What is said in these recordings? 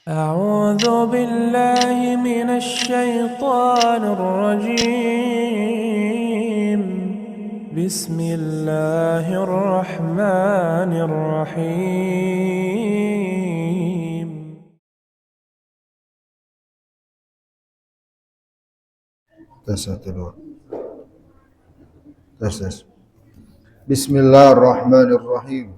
أعوذ بالله من الشيطان الرجيم بسم الله الرحمن الرحيم Bismillahirrahmanirrahim.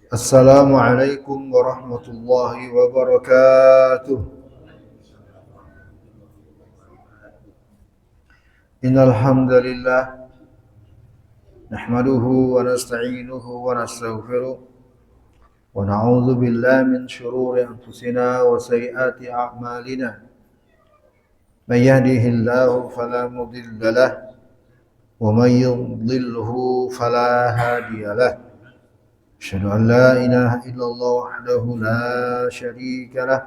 Assalamualaikum warahmatullahi wabarakatuh. Innal hamdalillah nahmaduhu wa nasta'inuhu wa nastaghfiruh wa na'udzu billahi min shururi anfusina wa sayyiati a'malina. May yahdihillahu fala mudilla lahu wa may yudlilhu fala hadiya lahu. أشهد أن لا إله إلا الله وحده لا شريك له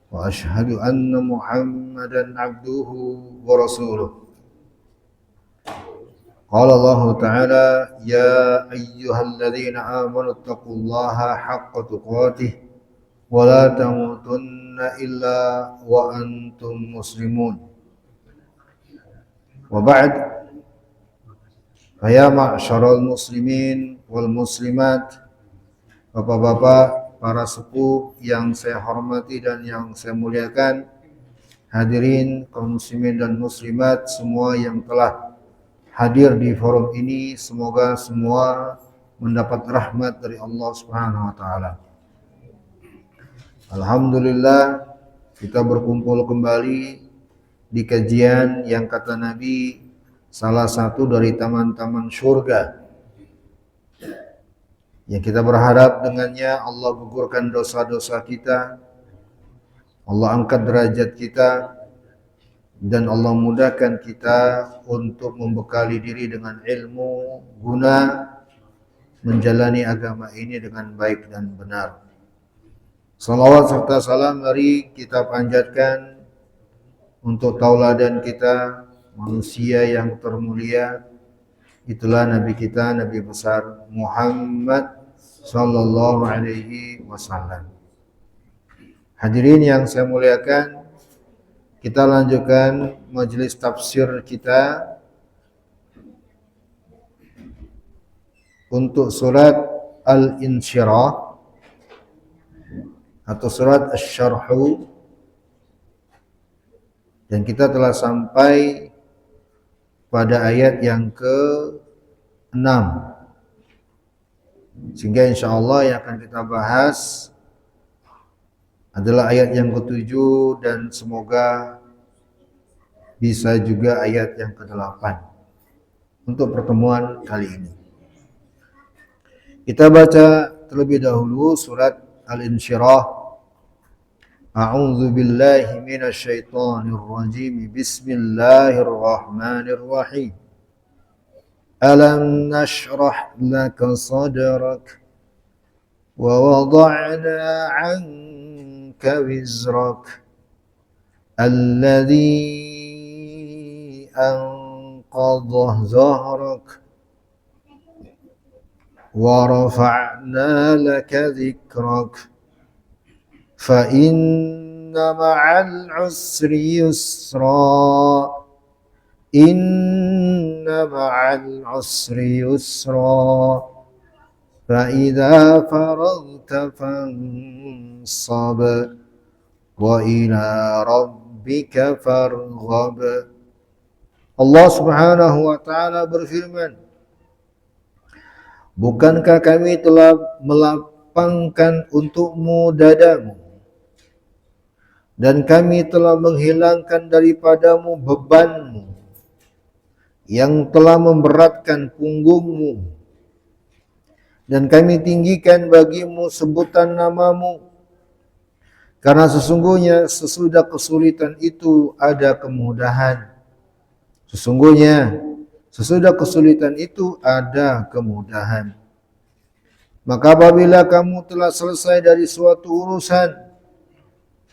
وأشهد أن محمدا عبده ورسوله. قال الله تعالى: يا أيها الذين آمنوا اتقوا الله حق تقاته ولا تموتن إلا وأنتم مسلمون. وبعد، فيا معشر المسلمين wal muslimat, bapak-bapak, para sepuh yang saya hormati dan yang saya muliakan, hadirin kaum muslimin dan muslimat semua yang telah hadir di forum ini, semoga semua mendapat rahmat dari Allah Subhanahu wa taala. Alhamdulillah, kita berkumpul kembali di kajian yang kata Nabi salah satu dari taman-taman surga, yang kita berharap dengannya Allah gugurkan dosa-dosa kita, Allah angkat derajat kita, dan Allah mudahkan kita untuk membekali diri dengan ilmu guna menjalani agama ini dengan baik dan benar. Salawat serta salam mari kita panjatkan untuk tauladan kita, manusia yang termulia, itulah Nabi kita, Nabi besar Muhammad sallallahu alaihi wasallam. Hadirin yang saya muliakan, kita lanjutkan majelis tafsir kita untuk surat Al-Insyirah atau surat Asy-Syarh, dan kita telah sampai pada ayat yang ke-6. Sehingga insyaAllah yang akan kita bahas adalah ayat yang ke-7 dan semoga bisa juga ayat yang ke-8 untuk pertemuan kali ini. Kita baca terlebih dahulu surat Al-Insyirah. A'udzu billahi minasy syaithanir rajim. Bismillahirrahmanirrahim. ألم نشرح لك صدرك ووضعنا عنك وزرك الذي أنقض ظهرك ورفعنا لك ذكرك فإن مع العسر يسرا إن مع العسر يسرا فإذا فرغت فانصب وإلى ربك فارغب. Allah Subhanahu wa taala berfirman, bukankah kami telah melapangkan untukmu dadamu dan kami telah menghilangkan daripadamu bebanmu yang telah memberatkan punggungmu, dan kami tinggikan bagimu sebutan namamu, karena sesungguhnya sesudah kesulitan itu ada kemudahan. Sesungguhnya sesudah kesulitan itu ada kemudahan. Maka apabila kamu telah selesai dari suatu urusan,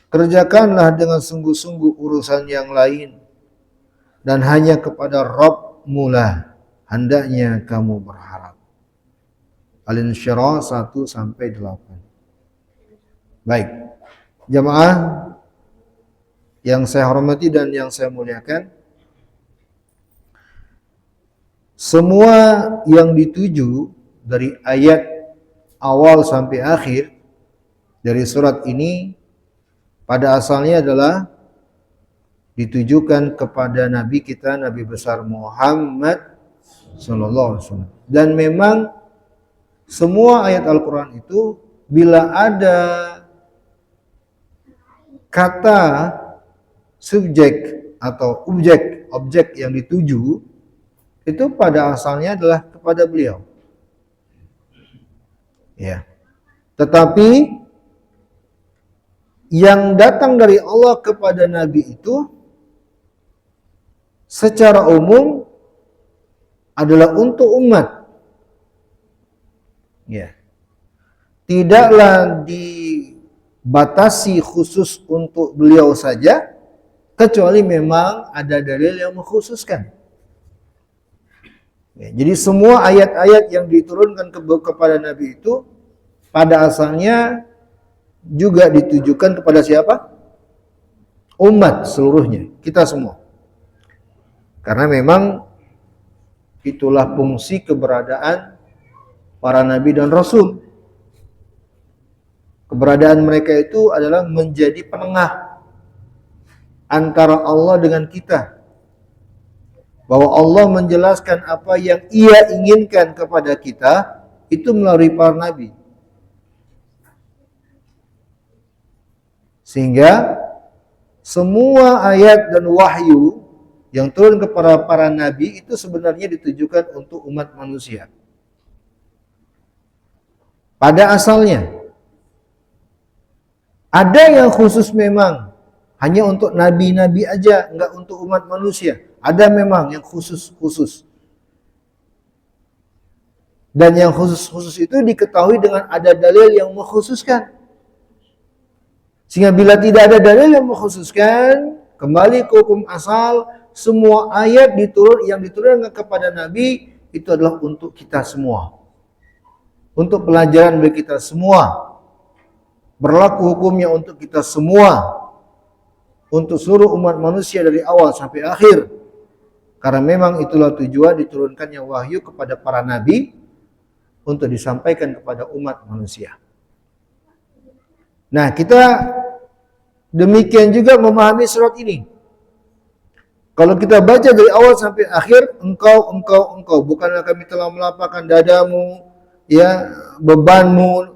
kerjakanlah dengan sungguh-sungguh urusan yang lain, dan hanya kepada Rabb-Mu lah hendaknya kamu berharap. Al-Insyirah 1-8. Baik. Jamaah yang saya hormati dan yang saya muliakan, semua yang dituju dari ayat awal sampai akhir dari surat ini pada asalnya adalah ditujukan kepada Nabi kita, Nabi besar Muhammad sallallahu alaihi wasallam. Dan memang semua ayat Al-Quran itu bila ada kata subjek atau objek yang dituju itu pada asalnya adalah kepada beliau. Ya. Tetapi yang datang dari Allah kepada Nabi itu secara umum adalah untuk umat. Ya. Tidaklah dibatasi khusus untuk beliau saja, kecuali memang ada dalil yang mengkhususkan. Ya, jadi semua ayat-ayat yang diturunkan kepada Nabi itu pada asalnya juga ditujukan kepada siapa? Umat seluruhnya, kita semua. Karena memang itulah fungsi keberadaan para nabi dan rasul. Keberadaan mereka itu adalah menjadi penengah antara Allah dengan kita. Bahwa Allah menjelaskan apa yang Ia inginkan kepada kita itu melalui para nabi. Sehingga semua ayat dan wahyu yang turun kepada para nabi itu sebenarnya ditujukan untuk umat manusia. Pada asalnya ada yang khusus memang hanya untuk nabi-nabi aja, enggak untuk umat manusia. Ada memang yang khusus-khusus. Dan yang khusus-khusus itu diketahui dengan ada dalil yang mengkhususkan. Sehingga bila tidak ada dalil yang mengkhususkan, kembali ke hukum asal, semua ayat yang diturunkan kepada Nabi itu adalah untuk kita semua. Untuk pelajaran bagi kita semua. Berlaku hukumnya untuk kita semua. Untuk seluruh umat manusia dari awal sampai akhir. Karena memang itulah tujuan diturunkannya wahyu kepada para nabi untuk disampaikan kepada umat manusia. Nah, kita demikian juga memahami surat ini. Kalau kita baca dari awal sampai akhir, engkau, bukanlah kami telah melapangkan dadamu, ya, bebanmu,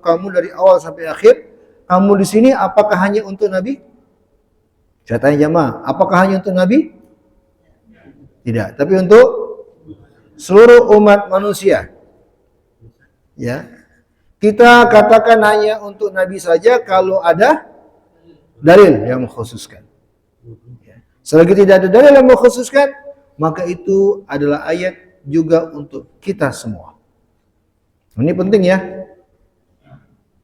kamu dari awal sampai akhir. Kamu di sini apakah hanya untuk Nabi? Saya tanya jamaah, apakah hanya untuk Nabi? Tidak, tapi untuk seluruh umat manusia. Ya. Kita katakan hanya untuk Nabi saja kalau ada dalil yang mengkhususkan. Selagi tidak ada dalil yang mengkhususkan, maka itu adalah ayat juga untuk kita semua. Ini penting ya,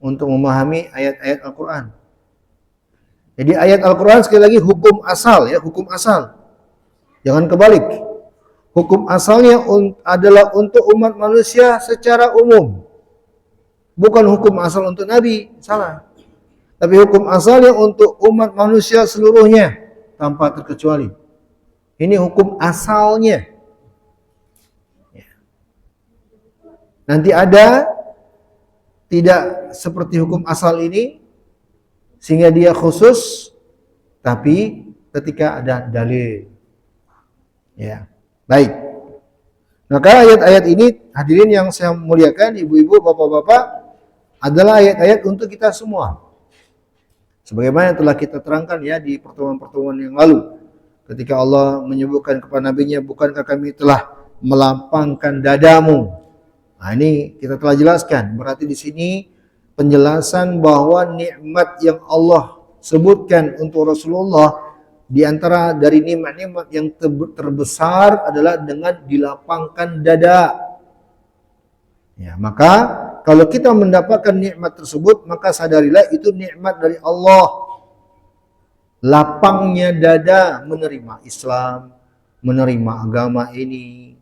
untuk memahami ayat-ayat Al-Quran. Jadi ayat Al-Quran sekali lagi hukum asal ya, hukum asal. Jangan kebalik. Hukum asalnya adalah untuk umat manusia secara umum. Bukan hukum asal untuk Nabi, salah. Tapi hukum asalnya untuk umat manusia seluruhnya tanpa terkecuali. Ini hukum asalnya. Nanti ada tidak seperti hukum asal ini sehingga dia khusus, tapi ketika ada dalil. Ya, baik. Maka ayat-ayat ini hadirin yang saya muliakan, ibu-ibu, bapak-bapak, adalah ayat-ayat untuk kita semua. Sebagaimana telah kita terangkan ya di pertemuan-pertemuan yang lalu. Ketika Allah menyebutkan kepada nabinya, bukankah kami telah melapangkan dadamu? Nah, ini kita telah jelaskan. Berarti di sini penjelasan bahwa nikmat yang Allah sebutkan untuk Rasulullah, di antara dari nikmat-nikmat yang terbesar adalah dengan dilapangkan dada. Ya, maka kalau kita mendapatkan nikmat tersebut, maka sadarilah itu nikmat dari Allah. Lapangnya dada menerima Islam, menerima agama ini.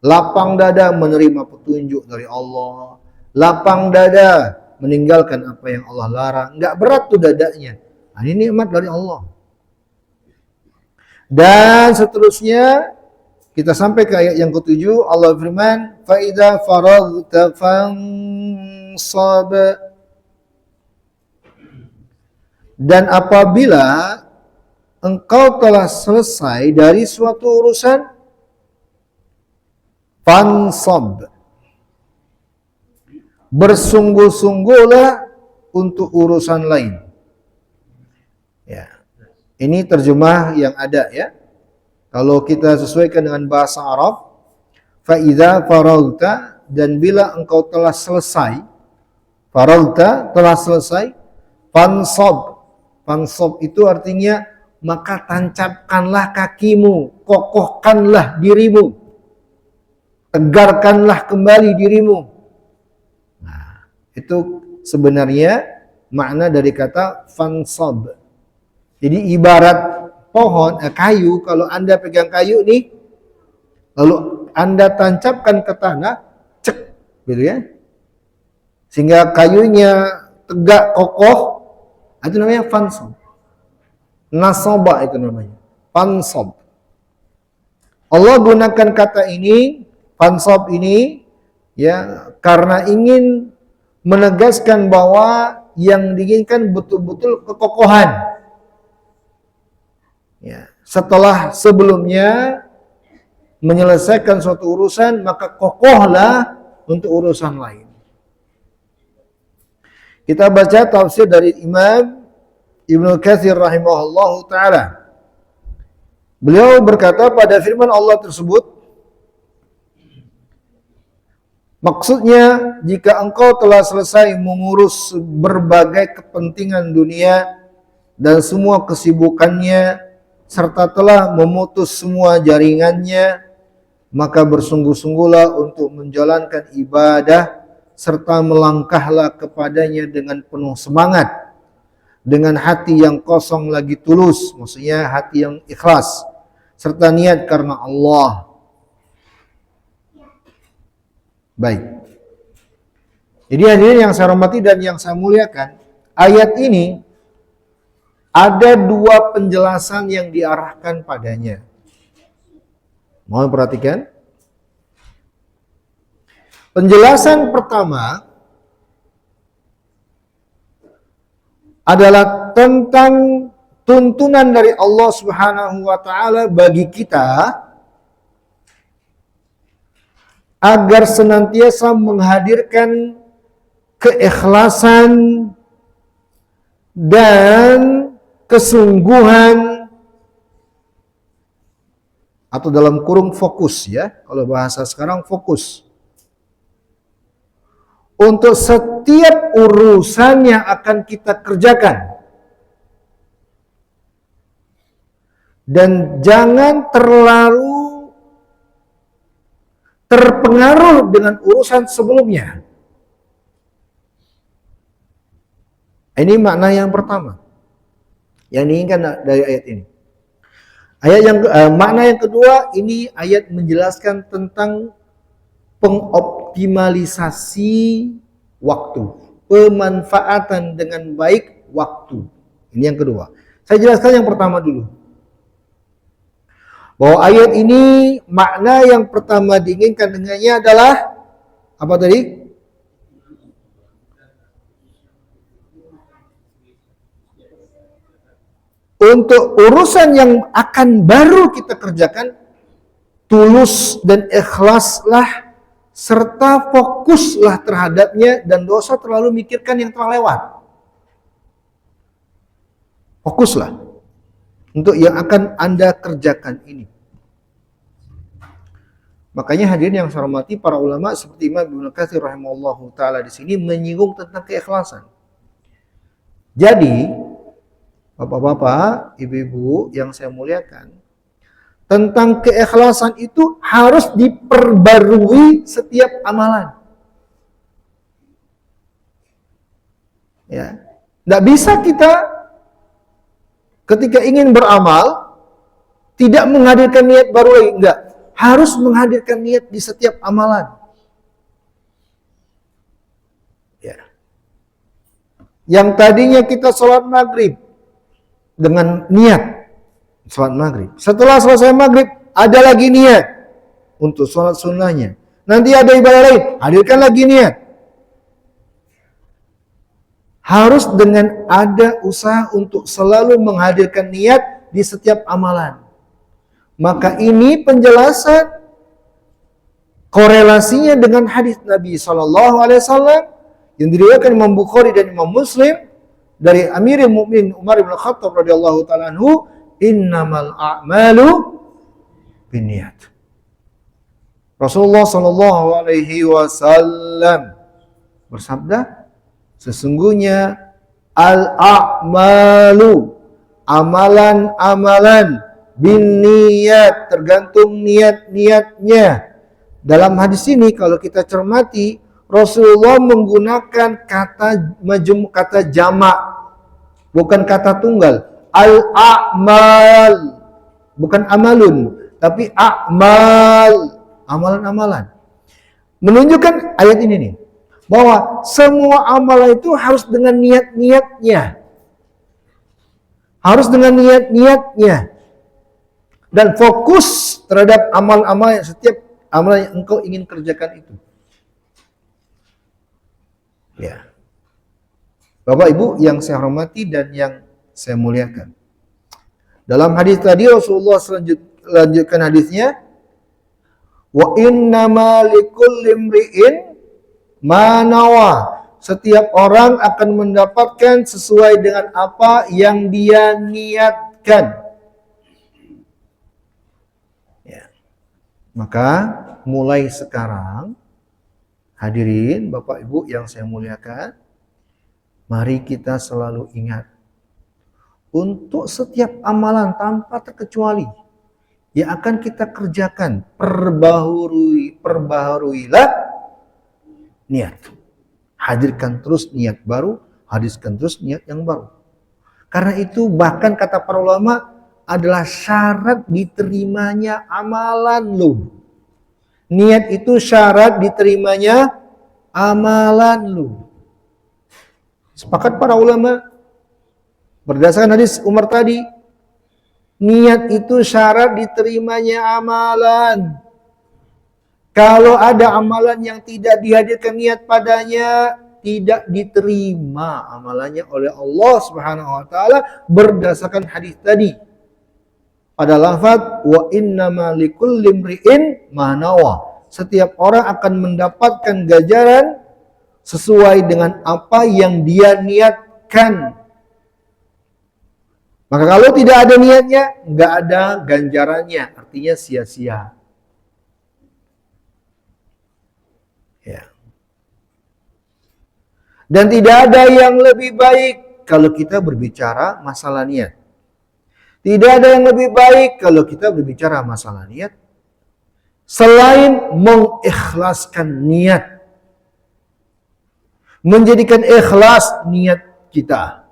Lapang dada menerima petunjuk dari Allah. Lapang dada meninggalkan apa yang Allah larang. Nggak berat tuh dadanya. Nah, ini nikmat dari Allah. Dan seterusnya kita sampai ke ayat yang ke-7. Allah firman, fa idza faraghta fansab. Dan apabila engkau telah selesai dari suatu urusan, fansab, bersungguh-sungguhlah untuk urusan lain. Ya. Ini terjemah yang ada ya. Kalau kita sesuaikan dengan bahasa Arab, fa idza faraghta, dan bila engkau telah selesai, faraghta, telah selesai, fansab. Fansab itu artinya maka tancapkanlah kakimu, kokohkanlah dirimu, tegarkanlah kembali dirimu. Nah, itu sebenarnya makna dari kata fansab. Jadi ibarat pohon, kayu, kalau Anda pegang kayu nih, lalu Anda tancapkan ke tanah, cek, gitu ya. Sehingga kayunya tegak, kokoh, itu namanya fansab. Nasaba itu namanya, fansab. Allah gunakan kata ini, fansab ini, ya, karena ingin menegaskan bahwa yang diinginkan betul-betul kekokohan. Ya, setelah sebelumnya menyelesaikan suatu urusan, maka kokohlah untuk urusan lain. Kita baca tafsir dari Imam Ibnu Katsir rahimahullahu taala. Beliau berkata pada firman Allah tersebut, maksudnya jika engkau telah selesai mengurus berbagai kepentingan dunia dan semua kesibukannya, serta telah memutus semua jaringannya, maka bersungguh-sungguhlah untuk menjalankan ibadah serta melangkahlah kepadanya dengan penuh semangat, dengan hati yang kosong lagi tulus, maksudnya hati yang ikhlas, serta niat karena Allah. Baik. Jadi hadirin yang saya hormati dan yang saya muliakan, ayat ini ada dua penjelasan yang diarahkan padanya. Mohon perhatikan. Penjelasan pertama adalah tentang tuntunan dari Allah Subhanahu wa taala bagi kita agar senantiasa menghadirkan keikhlasan dan kesungguhan, atau dalam kurung fokus ya, kalau bahasa sekarang fokus, untuk setiap urusan yang akan kita kerjakan. Dan jangan terlalu terpengaruh dengan urusan sebelumnya. Ini makna yang pertama yang diinginkan dari ayat ini. Makna yang kedua, ini ayat menjelaskan tentang pengoptimalisasi waktu, pemanfaatan dengan baik waktu. Ini yang kedua. Saya jelaskan yang pertama dulu. Bahwa ayat ini makna yang pertama diinginkan dengannya adalah apa tadi? Untuk urusan yang akan baru kita kerjakan, tulus dan ikhlaslah serta fokuslah terhadapnya, dan dosa terlalu mikirkan yang telah lewat. Fokuslah untuk yang akan Anda kerjakan ini. Makanya hadirin yang saya hormati, para ulama seperti Imam Ibnu Katsir rahimahullahu taala di sini menyinggung tentang keikhlasan. Jadi, Bapak-bapak, ibu-ibu yang saya muliakan, tentang keikhlasan itu harus diperbarui setiap amalan. Ya, nggak bisa kita ketika ingin beramal tidak menghadirkan niat baru lagi, enggak. Harus menghadirkan niat di setiap amalan. Ya. Yang tadinya kita sholat maghrib dengan niat sholat maghrib. Setelah selesai maghrib, ada lagi niat untuk sholat sunnahnya. Nanti ada ibadah lain, hadirkan lagi niat. Harus dengan ada usaha untuk selalu menghadirkan niat di setiap amalan. Maka ini penjelasan korelasinya dengan hadis Nabi SAW yang diriwayatkan Imam Bukhari dan Imam Muslim dari Amirul Mukminin Umar bin Khattab radhiyallahu taala anhu, innamal a'malu binniyat. Rasulullah sallallahu alaihi wasallam bersabda, sesungguhnya al-a'malu, amalan-amalan, binniyat, tergantung niat-niatnya. Dalam hadis ini kalau kita cermati, Rasulullah menggunakan kata jamak, bukan kata tunggal. Al-a'mal, bukan amalun, tapi a'mal, amalan-amalan. Menunjukkan ayat ini nih, bahwa semua amalan itu harus dengan niat-niatnya. Harus dengan niat-niatnya. Dan fokus terhadap amal-amal yang setiap amalan yang engkau ingin kerjakan itu. Ya. Bapak Ibu yang saya hormati dan yang saya muliakan. Dalam hadis tadi Rasulullah lanjutkan hadisnya, wa innama likulli imri'in ma nawa. Setiap orang akan mendapatkan sesuai dengan apa yang dia niatkan. Ya. Maka mulai sekarang, hadirin Bapak Ibu yang saya muliakan, mari kita selalu ingat untuk setiap amalan tanpa terkecuali yang akan kita kerjakan, perbaharuilah niat. Hadirkan terus niat baru, hadirkan terus niat yang baru. Karena itu bahkan kata para ulama adalah syarat diterimanya amalan lu. Niat itu syarat diterimanya amalan lu. Sepakat para ulama berdasarkan hadis Umar tadi, niat itu syarat diterimanya amalan. Kalau ada amalan yang tidak dihadirkan niat padanya, tidak diterima amalannya oleh Allah Subhanahu wa taala berdasarkan hadis tadi. Pada lafaz wa innama likulli imri'in ma nawa. Setiap orang akan mendapatkan ganjaran sesuai dengan apa yang dia niatkan. Maka kalau tidak ada niatnya, nggak ada ganjarannya, artinya sia-sia. Ya. Dan tidak ada yang lebih baik kalau kita berbicara masalah niat. Tidak ada yang lebih baik kalau kita berbicara masalah niat selain mengikhlaskan niat. Menjadikan ikhlas niat kita.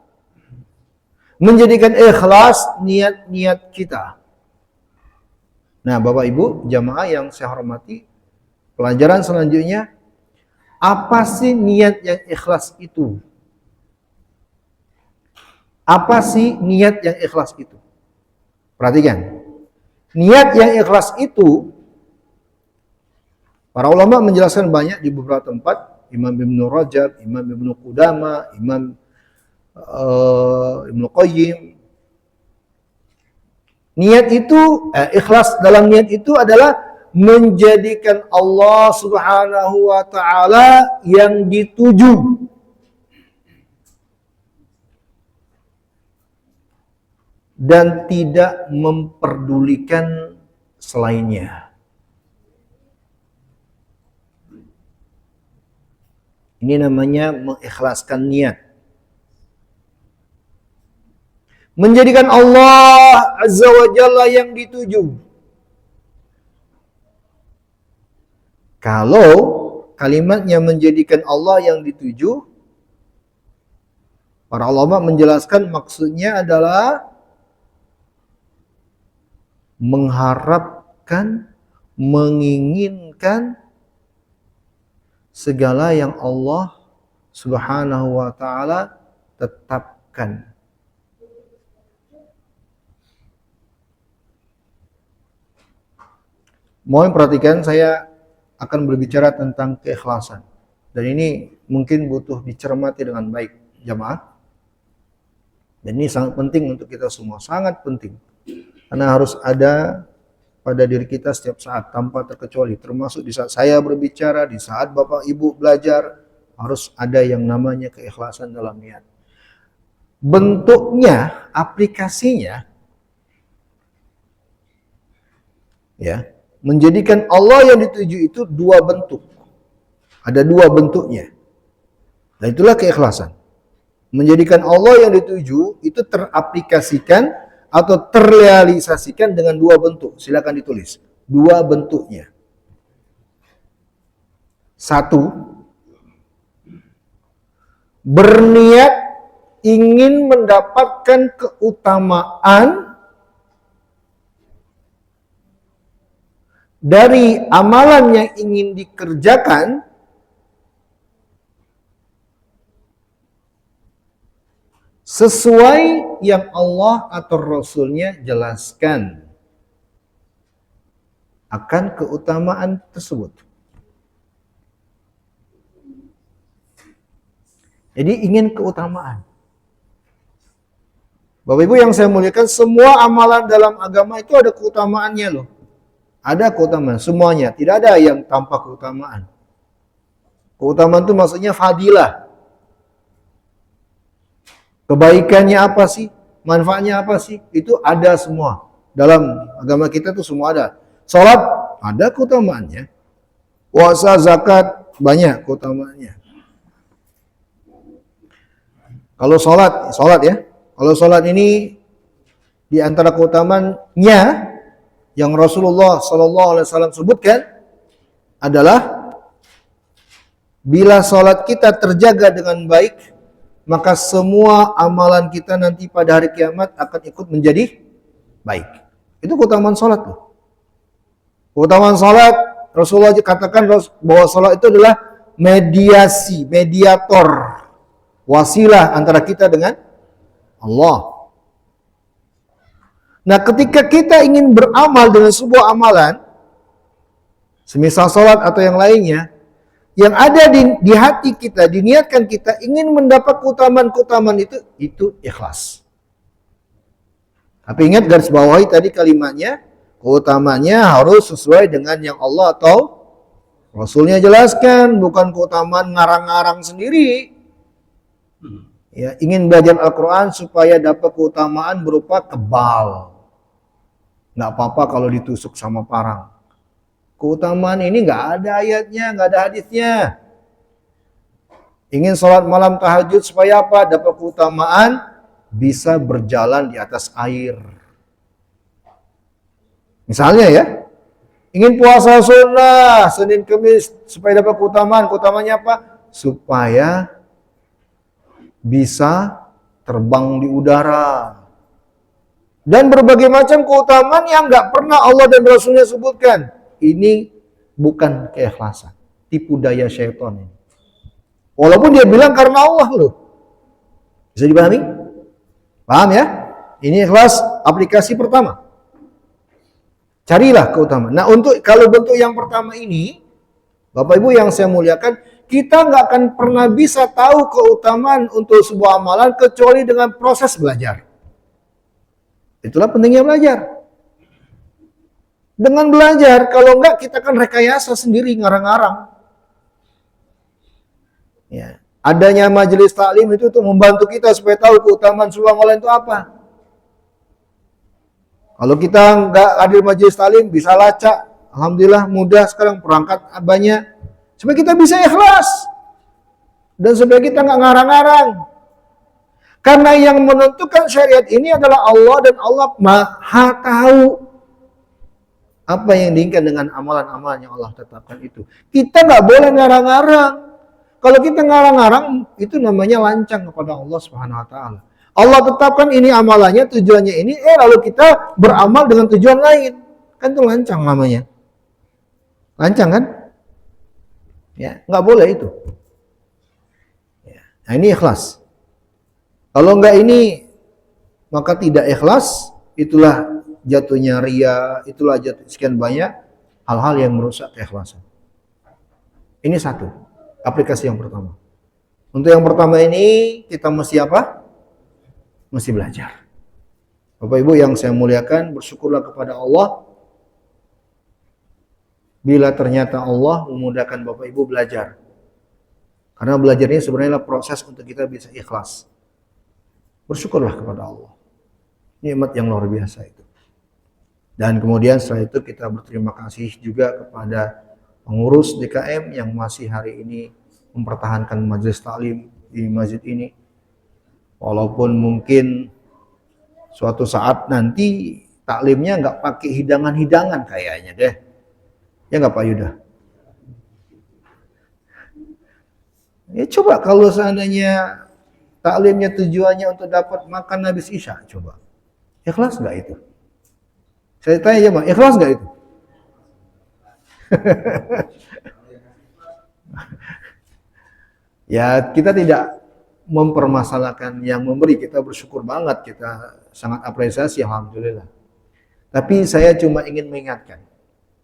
Menjadikan ikhlas niat-niat kita. Nah, Bapak Ibu, jamaah yang saya hormati, pelajaran selanjutnya, apa sih niat yang ikhlas itu? Apa sih niat yang ikhlas itu? Perhatikan. Niat yang ikhlas itu, para ulama menjelaskan banyak di beberapa tempat. Imam Ibnu Rajab, Imam Ibnu Qudama, Imam Ibnu Qayyim. Niat itu, ikhlas dalam niat itu adalah menjadikan Allah Subhanahu wa taala yang dituju. Dan tidak memperdulikan selainnya. Ini namanya mengikhlaskan niat. Menjadikan Allah Azza wa Jalla yang dituju. Kalau kalimatnya menjadikan Allah yang dituju, para ulama menjelaskan maksudnya adalah mengharapkan, menginginkan segala yang Allah Subhanahu wa taala tetapkan. Mohon perhatikan, saya akan berbicara tentang keikhlasan. Dan ini mungkin butuh dicermati dengan baik, jamaah. Dan ini sangat penting untuk kita semua, sangat penting. Karena harus ada pada diri kita setiap saat tanpa terkecuali, termasuk di saat saya berbicara, di saat Bapak Ibu belajar, harus ada yang namanya keikhlasan dalam niat. Bentuknya, aplikasinya, ya, menjadikan Allah yang dituju itu dua bentuk. Ada dua bentuknya. Dan itulah keikhlasan. Menjadikan Allah yang dituju itu teraplikasikan atau terrealisasikan dengan dua bentuk. Silakan ditulis. Dua bentuknya. Satu, berniat ingin mendapatkan keutamaan dari amalan yang ingin dikerjakan sesuai yang Allah atau Rasulnya jelaskan akan keutamaan tersebut. Jadi ingin keutamaan. Bapak Ibu yang saya muliakan, semua amalan dalam agama itu ada keutamaannya loh. Ada keutamaan, semuanya. Tidak ada yang tanpa keutamaan. Keutamaan itu maksudnya fadilah. Kebaikannya apa sih? Manfaatnya apa sih? Itu ada semua. Dalam agama kita itu semua ada. Salat ada keutamaannya. Puasa, zakat banyak keutamaannya. Kalau salat ya. Kalau salat ini di antara keutamaannya yang Rasulullah SAW sebutkan adalah bila salat kita terjaga dengan baik, maka semua amalan kita nanti pada hari kiamat akan ikut menjadi baik. Itu keutamaan salat loh. Keutamaan salat, Rasulullah katakan bahwa salat itu adalah mediasi, mediator, wasilah antara kita dengan Allah. Nah, ketika kita ingin beramal dengan sebuah amalan, semisal salat atau yang lainnya, yang ada di hati kita, diniatkan kita ingin mendapat keutamaan-keutamaan itu ikhlas. Tapi ingat garis bawahi tadi kalimatnya, keutamanya harus sesuai dengan yang Allah atau Rasulnya jelaskan, bukan keutamaan ngarang-ngarang sendiri. Ya, ingin belajar Al-Quran supaya dapat keutamaan berupa kebal. Nggak apa-apa kalau ditusuk sama parang. Keutamaan ini nggak ada ayatnya, nggak ada hadisnya. Ingin sholat malam tahajud supaya apa? Dapat keutamaan bisa berjalan di atas air. Misalnya ya, ingin puasa sunnah Senin Kemis supaya dapat keutamaan. Keutamanya apa? Supaya bisa terbang di udara. Dan berbagai macam keutamaan yang nggak pernah Allah dan Rasulnya sebutkan. Ini bukan keikhlasan, tipu daya syaitan ini. Walaupun dia bilang karena Allah loh. Bisa dipahami? Paham ya? Ini ikhlas aplikasi pertama. Carilah keutamaan. Nah, untuk kalau bentuk yang pertama ini, Bapak Ibu yang saya muliakan, kita nggak akan pernah bisa tahu keutamaan untuk sebuah amalan kecuali dengan proses belajar. Itulah pentingnya belajar. Dengan belajar, kalau enggak kita kan rekayasa sendiri, ngarang-ngarang. Ya. Adanya majelis taklim itu untuk membantu kita supaya tahu keutamaan sebuah amalan itu apa. Kalau kita enggak hadir majelis taklim, bisa lacak. Alhamdulillah mudah sekarang perangkat banyak. Supaya kita bisa ikhlas. Dan supaya kita enggak ngarang-ngarang. Karena yang menentukan syariat ini adalah Allah, dan Allah Maha tahu apa yang diinginkan dengan amalan-amalan yang Allah tetapkan itu. Kita nggak boleh ngarang-ngarang. Kalau kita ngarang-ngarang, itu namanya lancang kepada Allah Subhanahu Wa Taala. Allah tetapkan ini amalannya, tujuannya ini, lalu kita beramal dengan tujuan lain, kan itu lancang namanya. Lancang kan? Ya, nggak boleh itu. Ya. Nah, ini ikhlas. Kalau enggak ini, maka tidak ikhlas, itulah jatuhnya ria, itulah jatuh sekian banyak hal-hal yang merusak keikhlasan. Ini satu, aplikasi yang pertama. Untuk yang pertama ini, kita mesti apa? Mesti belajar. Bapak Ibu yang saya muliakan, bersyukurlah kepada Allah bila ternyata Allah memudahkan Bapak Ibu belajar. Karena belajar ini sebenarnya proses untuk kita bisa ikhlas. Bersyukurlah kepada Allah. Nikmat yang luar biasa itu. Dan kemudian setelah itu kita berterima kasih juga kepada pengurus DKM yang masih hari ini mempertahankan majelis taklim di masjid ini. Walaupun mungkin suatu saat nanti taklimnya nggak pakai hidangan-hidangan kayaknya deh. Ya nggak Pak Yuda? Ya coba kalau seandainya taklimnya tujuannya untuk dapat makan habis isya, coba. Ikhlas nggak itu? Saya tanya aja Pak, ikhlas nggak itu? Ya kita tidak mempermasalahkan yang memberi, kita bersyukur banget, kita sangat apresiasi, alhamdulillah. Tapi saya cuma ingin mengingatkan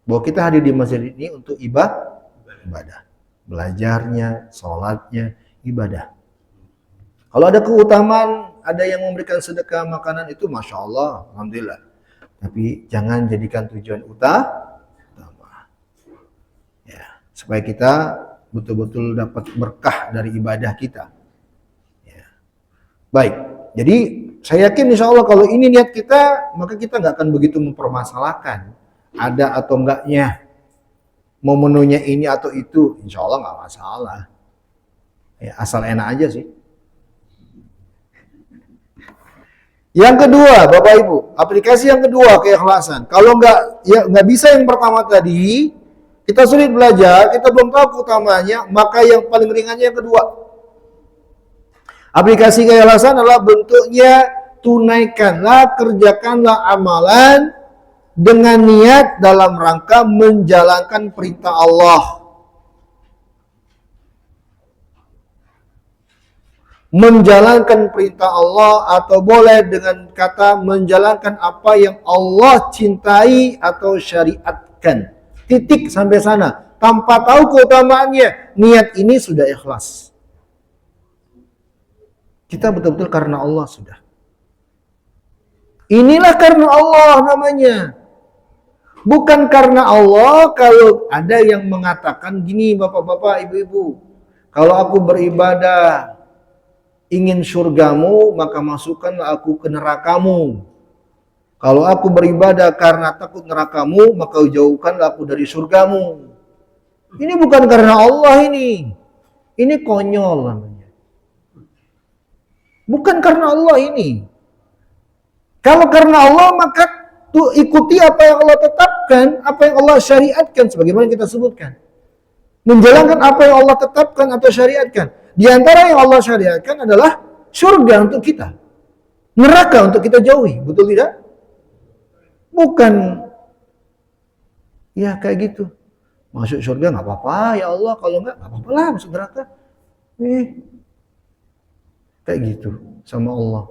bahwa kita hadir di masjid ini untuk ibadah, belajarnya, sholatnya, ibadah. Kalau ada keutamaan, ada yang memberikan sedekah makanan itu, masya Allah, alhamdulillah. Tapi jangan jadikan tujuan utama. Ya, supaya kita betul-betul dapat berkah dari ibadah kita. Ya. Baik, jadi saya yakin insya Allah kalau ini niat kita, maka kita nggak akan begitu mempermasalahkan ada atau enggaknya, mau menunya ini atau itu, insya Allah nggak masalah. Ya, asal enak aja sih. Yang kedua, Bapak Ibu, aplikasi yang kedua keikhlasan. Kalau nggak bisa yang pertama tadi, kita sulit belajar, kita belum tahu keutamaannya, maka yang paling ringannya yang kedua. Aplikasi keikhlasan adalah bentuknya tunaikanlah, kerjakanlah amalan dengan niat dalam rangka menjalankan perintah Allah. Menjalankan perintah Allah atau boleh dengan kata menjalankan apa yang Allah cintai atau syariatkan. Titik sampai sana. Tanpa tahu keutamaannya, niat ini sudah ikhlas. Kita betul-betul karena Allah sudah. Inilah karena Allah namanya. Bukan karena Allah. Kalau ada yang mengatakan gini, bapak-bapak, ibu-ibu, kalau aku beribadah ingin surgamu, maka masukkanlah aku ke nerakamu. Kalau aku beribadah karena takut nerakamu, maka jauhkanlah aku dari surgamu. Ini bukan karena Allah ini. Ini konyol namanya. Bukan karena Allah ini. Kalau karena Allah, maka tuh ikuti apa yang Allah tetapkan, apa yang Allah syariatkan, sebagaimana kita sebutkan. Menjalankan apa yang Allah tetapkan atau syariatkan. Di antara yang Allah syariatkan adalah surga untuk kita. Neraka untuk kita jauhi. Betul tidak? Bukan. Ya kayak gitu. Masuk surga nggak apa-apa ya Allah. Kalau nggak apa-apa lah masuk neraka. Kayak gitu sama Allah.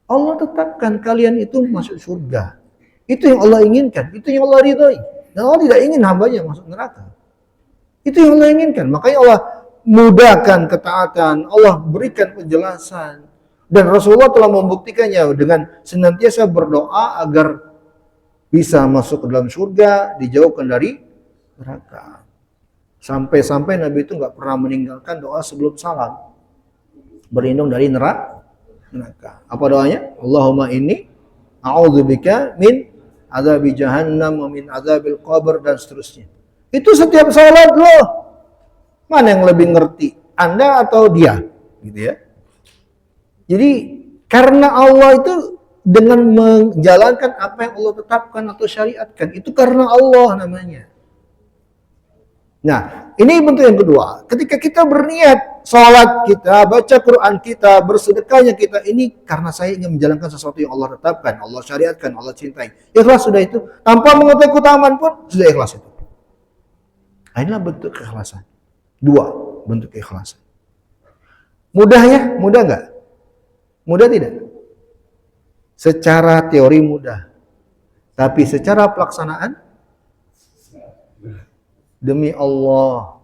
Allah tetapkan kalian itu masuk surga. Itu yang Allah inginkan. Itu yang Allah ridhoi. Dan Allah tidak ingin hambanya masuk neraka. Itu yang Allah inginkan. Makanya Allah mudahkan ketaatan, Allah berikan penjelasan, dan Rasulullah telah membuktikannya dengan senantiasa berdoa agar bisa masuk ke dalam surga, dijauhkan dari neraka. Sampai-sampai Nabi itu nggak pernah meninggalkan doa sebelum salam, berlindung dari neraka. Apa doanya? Allahumma inni a'udzubika min adzabi jahannam wa min adzabil qabr, dan seterusnya. Itu setiap salat loh. Mana yang lebih ngerti? Anda atau dia? Gitu ya. Jadi karena Allah itu dengan menjalankan apa yang Allah tetapkan atau syariatkan, itu karena Allah namanya. Nah, ini bentuk yang kedua. Ketika kita berniat, sholat kita, baca Quran kita, bersedekahnya kita, ini karena saya ingin menjalankan sesuatu yang Allah tetapkan, Allah syariatkan, Allah cintai. Ikhlas sudah itu. Tanpa mengetahui keutamaan pun sudah ikhlas itu. Inilah bentuk keikhlasan. Dua bentuk keikhlasan. Mudah ya? Mudah nggak? Mudah tidak? Secara teori mudah. Tapi secara pelaksanaan, demi Allah,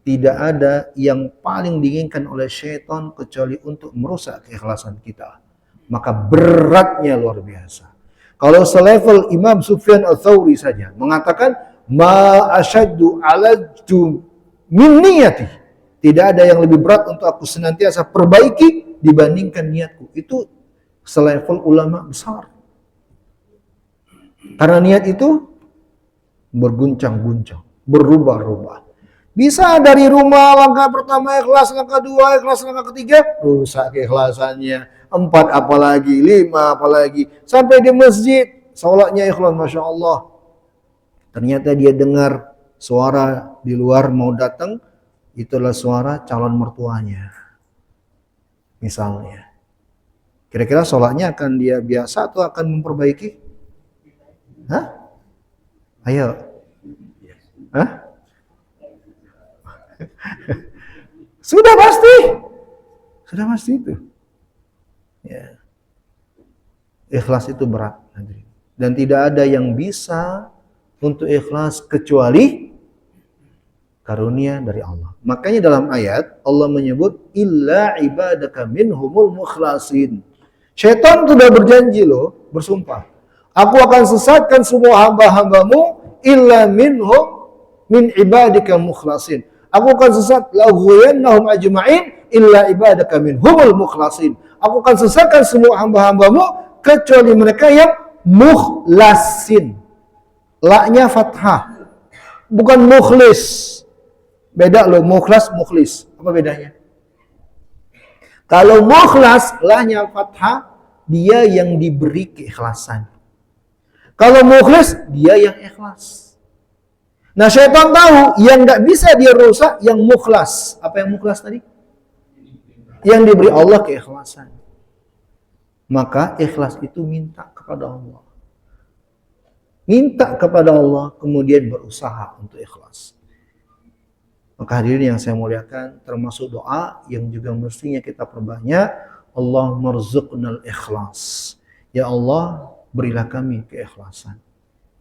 tidak ada yang paling diinginkan oleh syaitan kecuali untuk merusak keikhlasan kita. Maka beratnya luar biasa. Kalau selevel Imam Sufyan Ats-Tsauri saja mengatakan, ma asyaddu alajtu min niyati. Tidak ada yang lebih berat untuk aku senantiasa perbaiki dibandingkan niatku. Itu selevel ulama besar. Karena niat itu berguncang-guncang, berubah-ubah. Bisa dari rumah langkah pertama ikhlas, langkah kedua ikhlas, langkah ketiga rusak keikhlasannya. 4 apalagi, 5 apalagi. Sampai di masjid, sholatnya ikhlas, Masya Allah. Ternyata dia dengar suara di luar mau datang, itulah suara calon mertuanya. Misalnya. Kira-kira sholatnya akan dia biasa atau akan memperbaiki? Hah? Ayo. Hah? Sudah pasti itu. Ya. Ikhlas itu berat, dan tidak ada yang bisa untuk ikhlas kecuali karunia dari Allah. Makanya dalam ayat Allah menyebut illa ibadaka minhumul mukhlasin. Syaitan sudah berjanji loh, bersumpah. Aku akan sesatkan semua hamba-hambamu illa minhum min ibadika mukhlasin. Aku akan sesat laghwiyannahum ajma'in illa ibadaka minhumul mukhlasin. Aku akan sesatkan semua hamba-hambamu kecuali mereka yang mukhlasin. La-nya fathah. Bukan mukhlis. Beda loh, mukhlas, mukhlis. Apa bedanya? Kalau mukhlas, la-nya fathah, dia yang diberi keikhlasan. Kalau mukhlis, dia yang ikhlas. Nah, syaitan tahu yang nggak bisa dia rusak yang mukhlas. Apa yang mukhlas tadi? Yang diberi Allah keikhlasan. Maka ikhlas itu minta kepada Allah. Minta kepada Allah, kemudian berusaha untuk ikhlas. Maka hadirin yang saya muliakan, termasuk doa yang juga mestinya kita perbanyak. Allah marzuqnal ikhlas. Ya Allah, berilah kami keikhlasan.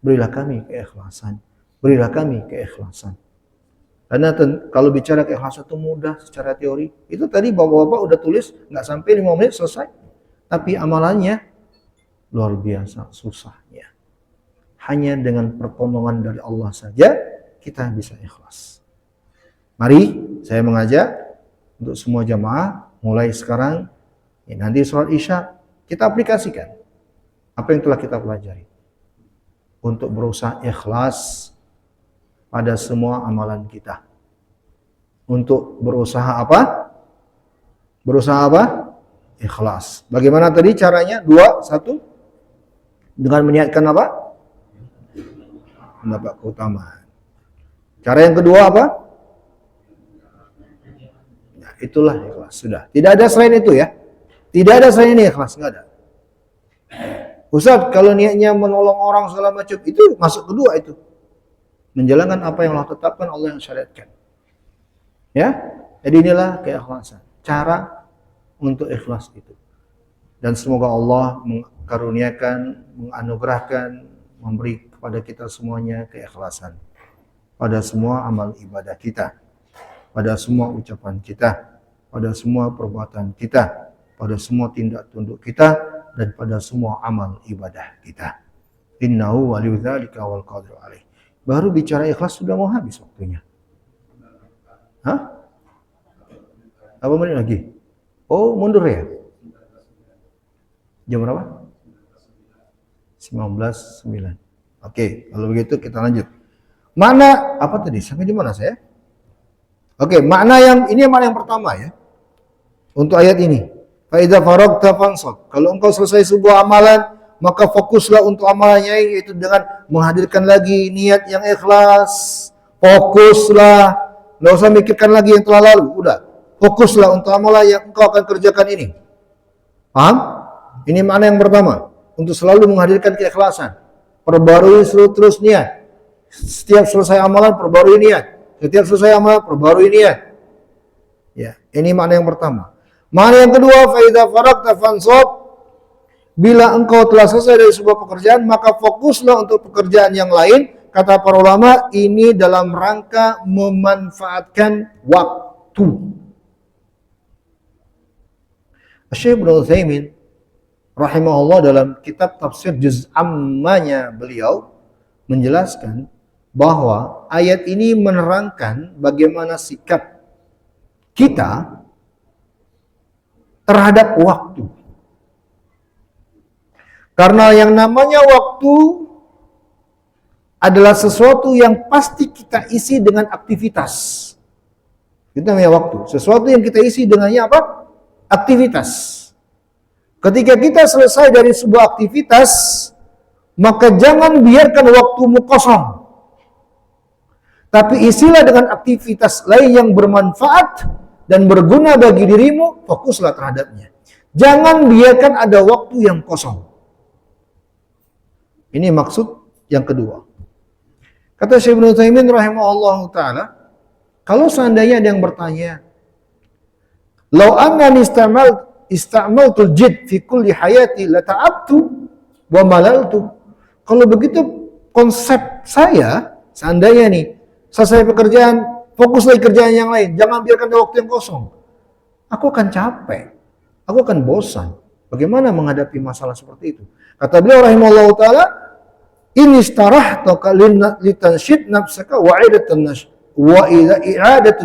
Berilah kami keikhlasan. Berilah kami keikhlasan. Karena kalau bicara keikhlasan itu mudah secara teori. Itu tadi bapak-bapak udah tulis, nggak sampai 5 menit selesai. Tapi amalannya luar biasa susahnya. Hanya dengan pertolongan dari Allah saja kita bisa ikhlas. Mari saya mengajak untuk semua jamaah mulai sekarang, nanti sholat Isya kita aplikasikan apa yang telah kita pelajari untuk berusaha ikhlas pada semua amalan kita. Untuk berusaha apa? Berusaha apa? Ikhlas. Bagaimana tadi caranya? 2, 1. Dengan meniatkan apa? Mendapat keutamaan. Cara yang kedua apa? Nah, itulah ikhlas. Sudah. Tidak ada selain itu ya. Tidak ada selain ini ikhlas. Enggak ada. Ustaz, kalau niatnya menolong orang segala macam, itu masuk kedua itu. Menjalankan apa yang Allah tetapkan, Allah yang syariatkan. Ya, jadi inilah keikhlasan. Cara untuk ikhlas itu. Dan semoga Allah mengkaruniakan, menganugerahkan, memberi kepada kita semuanya keikhlasan. Pada semua amal ibadah kita. Pada semua ucapan kita. Pada semua perbuatan kita. Pada semua tindak tunduk kita. Dan pada semua amal ibadah kita. Innahu waliyudzalika wal qadiru alaih. Baru bicara ikhlas sudah mau habis waktunya. Hah? Apa menit lagi? Oh, mundur ya? Jam berapa? 19.09. Oke, kalau begitu kita lanjut. Mana, apa tadi? Sampai di mana saya? Oke, makna yang, ini makna yang pertama ya. Untuk ayat ini. Fa idza faragta fansab. Kalau engkau selesai sebuah amalan, maka fokuslah untuk amalannya, yaitu dengan menghadirkan lagi niat yang ikhlas. Fokuslah. Nggak usah mikirkan lagi yang telah lalu. Udah. Fokuslah untuk amalan yang engkau akan kerjakan ini. Paham? Ini makna yang pertama. Untuk selalu menghadirkan keikhlasan. Perbarui terus niat. Setiap selesai amalan, perbarui niat. Setiap selesai amalan, perbarui niat. Ya, ini makna yang pertama. Makna yang kedua, fa idza faragta fansab, bila engkau telah selesai dari sebuah pekerjaan, maka fokuslah untuk pekerjaan yang lain. Kata para ulama, ini dalam rangka memanfaatkan waktu. Syekh Ibnu Utsaimin rahimahullah dalam kitab tafsir juz ammanya beliau menjelaskan bahwa ayat ini menerangkan bagaimana sikap kita terhadap waktu. Karena yang namanya waktu adalah sesuatu yang pasti kita isi dengan aktivitas. Itu namanya waktu. Sesuatu yang kita isi dengannya apa? Aktivitas. Ketika kita selesai dari sebuah aktivitas, maka jangan biarkan waktumu kosong. Tapi isilah dengan aktivitas lain yang bermanfaat dan berguna bagi dirimu, fokuslah terhadapnya. Jangan biarkan ada waktu yang kosong. Ini maksud yang kedua. Kata Syekh Ibnu Utsaimin rahimahullah ta'ala, kalau seandainya ada yang bertanya, "Lau annani istamaltul jid fi kulli hayati la ta'abtu wa malaltu." Kalau begitu konsep saya, seandainya nih, selesai pekerjaan, fokus lagi kerjaan yang lain, jangan biarkan ada waktu yang kosong. Aku akan capek, aku akan bosan. Bagaimana menghadapi masalah seperti itu? Kata beliau rahimahullah ta'ala, "Ini istarahtaka litanshid nafsaka wa i'adatun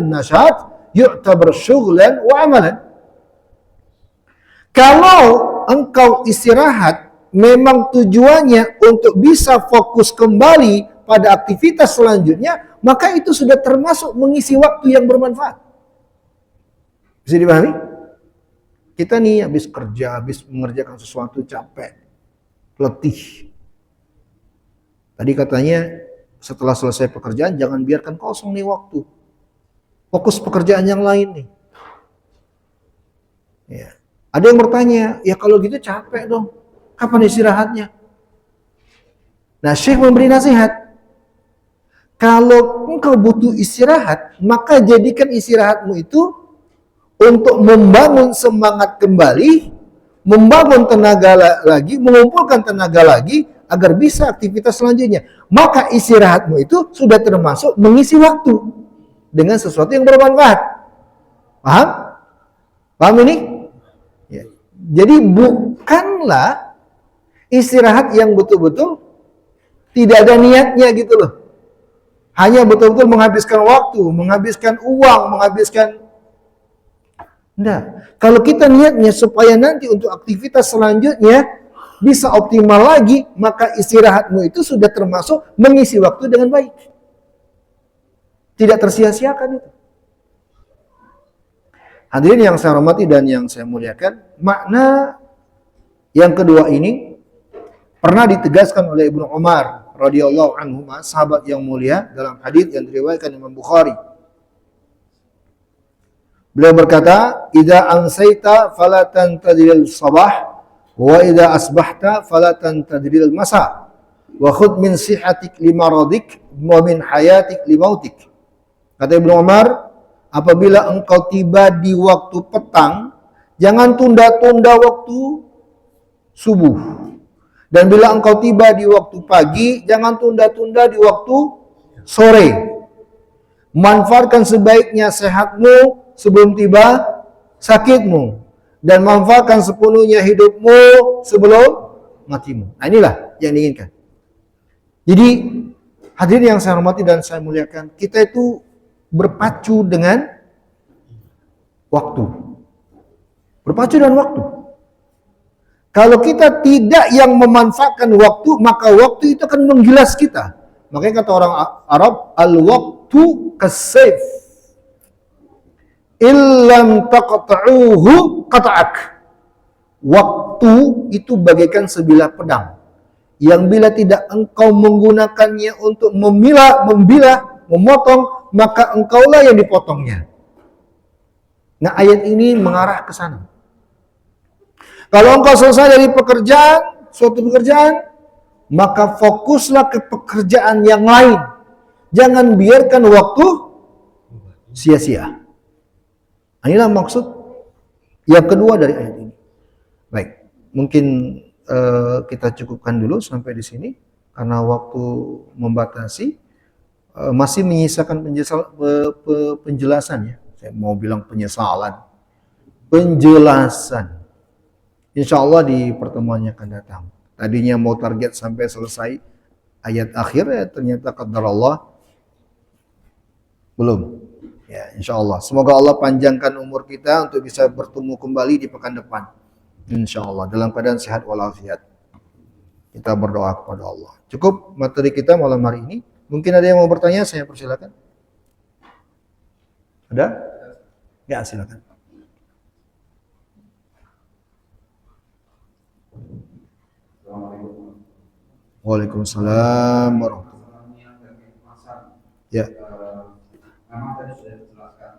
nasyat yu'tabar syughlan wa amalan." Kalau engkau istirahat memang tujuannya untuk bisa fokus kembali pada aktivitas selanjutnya, maka itu sudah termasuk mengisi waktu yang bermanfaat. Bisa dipahami? Kita nih habis kerja, habis mengerjakan sesuatu capek, letih. Tadi katanya setelah selesai pekerjaan jangan biarkan kosong nih waktu. Fokus pekerjaan yang lain nih. Ya. Ada yang bertanya, ya kalau gitu capek dong. Kapan istirahatnya? Nah, Syekh memberi nasihat. Kalau engkau butuh istirahat, maka jadikan istirahatmu itu untuk membangun semangat kembali, membangun tenaga lagi, mengumpulkan tenaga lagi, agar bisa aktivitas selanjutnya. Maka istirahatmu itu sudah termasuk mengisi waktu dengan sesuatu yang bermanfaat. Paham? Paham ini? Ya. Jadi bukanlah istirahat yang betul-betul tidak ada niatnya gitu loh. Hanya betul-betul menghabiskan waktu, menghabiskan uang, menghabiskan... Enggak. Kalau kita niatnya supaya nanti untuk aktivitas selanjutnya bisa optimal lagi, maka istirahatmu itu sudah termasuk mengisi waktu dengan baik. Tidak tersia-siakan itu. Hadirin yang saya hormati dan yang saya muliakan, makna yang kedua ini pernah ditegaskan oleh Ibnu Umar radhiyallahu anhu, sahabat yang mulia, dalam hadis yang diriwayatkan Imam Bukhari. Beliau berkata, "Idza ansaita fala tantadhiril sabah, wa idza asbahta fala tantadhiril masa, wa khudh min sihatik limaradik wa min hayatik limautik." Kata Ibnu Umar, apabila engkau tiba di waktu petang, jangan tunda-tunda waktu subuh. Dan bila engkau tiba di waktu pagi, jangan tunda-tunda di waktu sore. Manfaatkan sebaiknya sehatmu sebelum tiba sakitmu. Dan manfaatkan sepenuhnya hidupmu sebelum matimu. Nah, inilah yang diinginkan. Jadi, hadirin yang saya hormati dan saya muliakan, kita itu berpacu dengan waktu. Berpacu dengan waktu. Kalau kita tidak yang memanfaatkan waktu, maka waktu itu akan menggilas kita. Makanya kata orang Arab, al-waktu kasayf. Illam taqta'uhu qata'ak. Waktu itu bagaikan sebilah pedang, yang bila tidak engkau menggunakannya untuk membilah, memotong, maka engkaulah yang dipotongnya. Nah, ayat ini mengarah ke sana. Kalau engkau selesai dari pekerjaan, suatu pekerjaan, maka fokuslah ke pekerjaan yang lain. Jangan biarkan waktu sia-sia. Inilah maksud Yang kedua dari ayat ini. Baik, mungkin kita cukupkan dulu sampai di sini karena waktu membatasi. Masih menyisakan penjelasan ya. Saya mau bilang penyesalan. Penjelasan. Insya Allah di pertemuan yang akan datang. Tadinya mau target sampai selesai ayat akhir ya ternyata qadar Allah belum. Ya, insya Allah. Semoga Allah panjangkan umur kita untuk bisa bertemu kembali di pekan depan. Insya Allah dalam keadaan sehat walafiat. Kita berdoa kepada Allah. Cukup materi kita malam hari ini. Mungkin ada yang mau bertanya, saya persilakan. Ada? Ya, silakan. Waalaikumsalam warahmatullahi wabarakatuh. Ya. Memang tadi sudah dijelaskan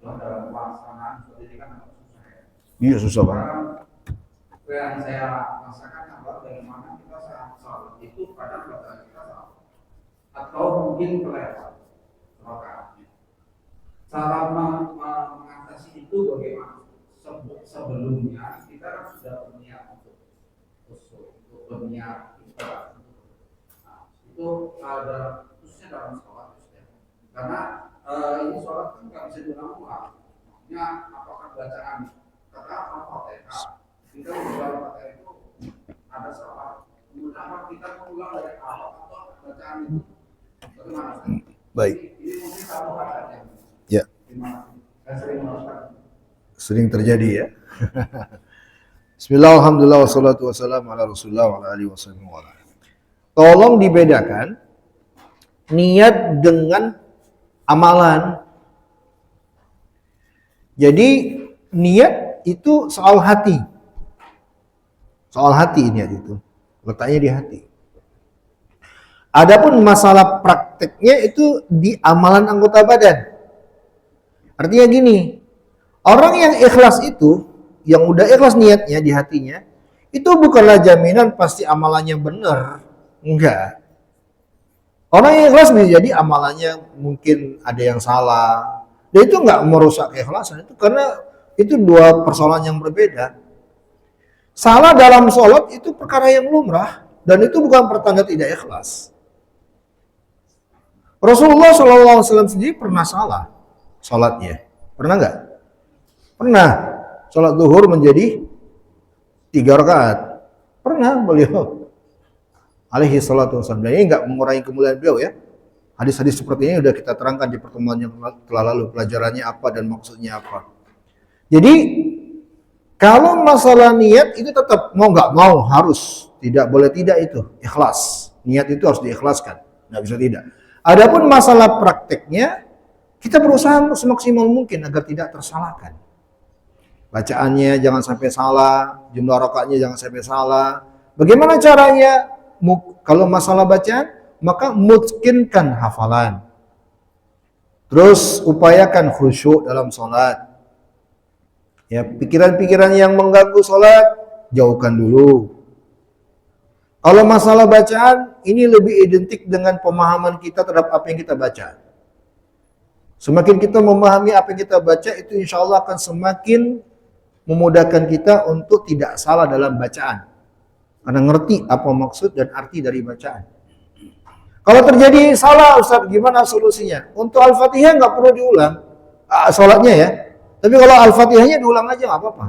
dalam pelaksanaan seperti ini kan agak susah ya. Iya susah banget. Yang saya rasakan adalah bagaimana kita saat sholat itu kadang bacaan kita salah atau mungkin kelewat rakaatnya. Cara mengatasi itu bagaimana? Sebelumnya kita kan sudah berniat untuk berniat ibadah. Nah, itu ada khususnya dalam sholat karena ini sholat kan nggak bisa diulang-ulang. Maksudnya apakah bacaan kata Al-Fatihah kita mengulang Al-Fatihah itu ada salah. Kemudian kita mengulang dari awal atau bacaan itu bagaimana? Baik. Ini mungkin satu hal saja. Ya. Sering terjadi ya. Bismillah, alhamdulillah, wassalatu wassalamu ala rasulullah wa ala alihi wasallam. Tolong dibedakan niat dengan amalan. Jadi niat itu soal hati. Soal hati niat itu. Letaknya di hati. Adapun masalah prakteknya itu di amalan anggota badan. Artinya gini, orang yang ikhlas itu, yang udah ikhlas niatnya di hatinya, itu bukanlah jaminan pasti amalannya benar. Enggak. Orang yang ikhlas bisa jadi amalannya mungkin ada yang salah. Dan itu enggak merusak keikhlasan itu karena itu dua persoalan yang berbeda. Salah dalam sholat itu perkara yang lumrah dan itu bukan pertanda tidak ikhlas. Rasulullah SAW sendiri pernah salah sholatnya. Pernah enggak? Pernah. Sholat zuhur menjadi 3 rakaat. Pernah beliau. Alaihi salatu wassalam. Dan ini enggak mengurangi kemuliaan beliau ya. Hadis-hadis seperti ini sudah kita terangkan di pertemuan yang telah lalu. Pelajarannya apa dan maksudnya apa. Jadi kalau masalah niat itu tetap mau nggak mau harus. Tidak boleh tidak itu. Ikhlas. Niat itu harus diikhlaskan. Nggak bisa tidak. Adapun masalah prakteknya, kita berusaha semaksimal mungkin agar tidak tersalahkan. Bacaannya jangan sampai salah, jumlah rakaatnya jangan sampai salah. Bagaimana caranya? Kalau masalah bacaan, maka mungkinkan hafalan. Terus upayakan khusyuk dalam sholat. Ya, pikiran-pikiran yang mengganggu sholat, jauhkan dulu. Kalau masalah bacaan, ini lebih identik dengan pemahaman kita terhadap apa yang kita baca. Semakin kita memahami apa yang kita baca, itu insya Allah akan semakin memudahkan kita untuk tidak salah dalam bacaan. Karena ngerti apa maksud dan arti dari bacaan. Kalau terjadi salah, Ustaz, gimana solusinya? Untuk Al-Fatihah nggak perlu diulang, sholatnya ya. Tapi kalau Al-Fatihahnya diulang aja nggak apa-apa.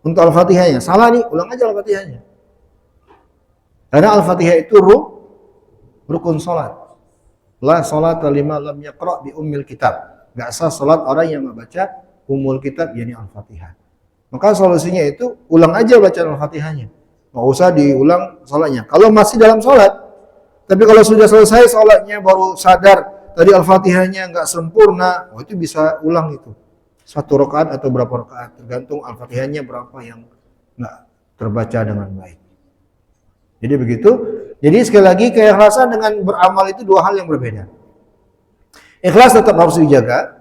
Untuk Al-Fatihahnya, salah nih, ulang aja Al-Fatihahnya. Karena Al-Fatihah itu rukun sholat. La sholat lima lam yaqra' bi ummil kitab. Gak sah sholat orang yang nggak baca ummul kitab, yakni Al-Fatihah. Maka solusinya itu ulang aja bacaan Al-Fatihahnya. Nggak usah diulang sholatnya. Kalau masih dalam sholat, tapi kalau sudah selesai sholatnya baru sadar tadi Al-Fatihahnya nggak sempurna, itu bisa ulang itu. 1 rakaat atau berapa rakaat, tergantung Al-Fatihahnya berapa yang nggak terbaca dengan baik. Jadi begitu. Jadi sekali lagi keikhlasan dengan beramal itu dua hal yang berbeda. Ikhlas tetap harus dijaga.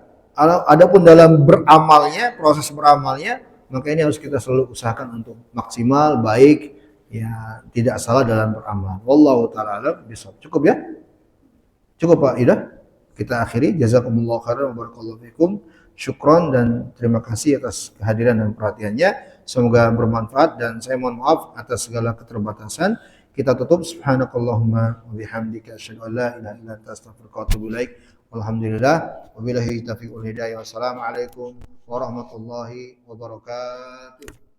Adapun dalam beramalnya, proses beramalnya, maka ini harus kita selalu usahakan untuk maksimal, baik, ya tidak salah dalam beramal. Wallahu ta'ala a'lam bishawab. Cukup ya? Cukup Pak Ida? Kita akhiri. Jazakumullah khairan wa barakallahu fikum. Syukron dan terima kasih atas kehadiran dan perhatiannya. Semoga bermanfaat dan saya mohon maaf atas segala keterbatasan. Kita tutup subhanakallahumma wa bihamdika asyhadu an la ilaha illa anta astaghfiruka wa atubu ilaik. Walhamdulillah wabillahi taufiq wal hidayah. Wassalamualaikum warahmatullahi wabarakatuh.